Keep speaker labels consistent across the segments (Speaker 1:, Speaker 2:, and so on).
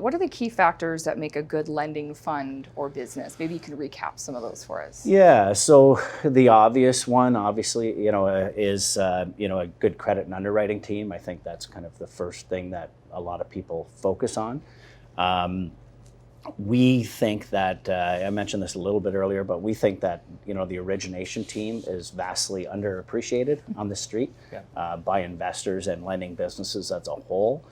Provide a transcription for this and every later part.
Speaker 1: what are the key factors that make a good lending fund or business? Maybe you can recap some of those for us.
Speaker 2: Yeah, so the obvious one, obviously, is a good credit and underwriting team. I think that's kind of the first thing that a lot of people focus on. We think that, I mentioned this a little bit earlier, but we think that, the origination team is vastly underappreciated on the street by investors and lending businesses as a whole.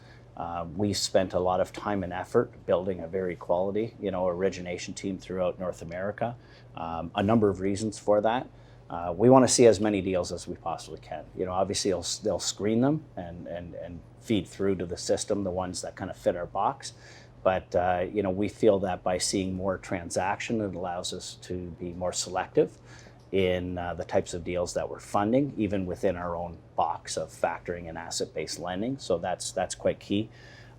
Speaker 2: We spent a lot of time and effort building a very quality, origination team throughout North America. A number of reasons for that. We want to see as many deals as we possibly can. Obviously they'll screen them and feed through to the system, the ones that kind of fit our box. But we feel that by seeing more transaction, it allows us to be more selective in the types of deals that we're funding, even within our own box of factoring and asset-based lending. So that's quite key.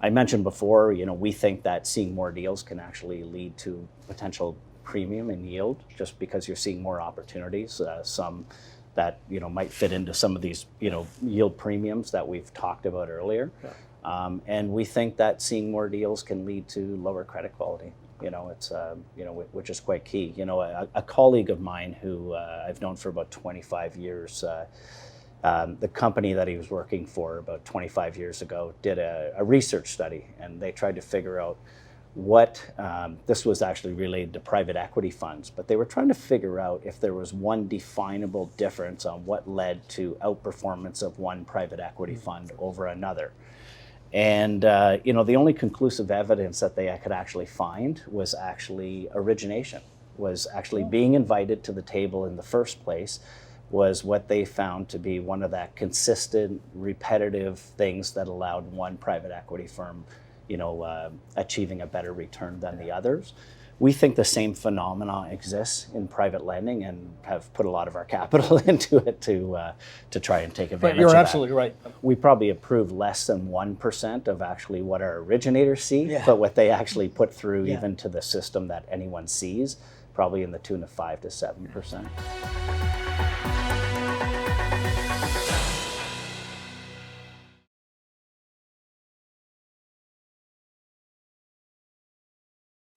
Speaker 2: I mentioned before, we think that seeing more deals can actually lead to potential premium in yield, just because you're seeing more opportunities, some that might fit into some of these yield premiums that we've talked about earlier. Yeah. And we think that seeing more deals can lead to lower credit quality. It's which is quite key. A colleague of mine who I've known for about 25 years, the company that he was working for about 25 years ago did a research study, and they tried to figure out what, this was actually related to private equity funds, but they were trying to figure out if there was one definable difference on what led to outperformance of one private equity fund over another. And the only conclusive evidence that they could actually find was actually origination, was actually being invited to the table in the first place, was what they found to be one of that consistent, repetitive things that allowed one private equity firm, achieving a better return than the others. We think the same phenomena exists in private lending, and have put a lot of our capital into it to try and take advantage of that.
Speaker 3: You're absolutely right.
Speaker 2: We probably approve less than 1% of actually what our originators see, but what they actually put through even to the system that anyone sees, probably in the tune of 5 to 7%.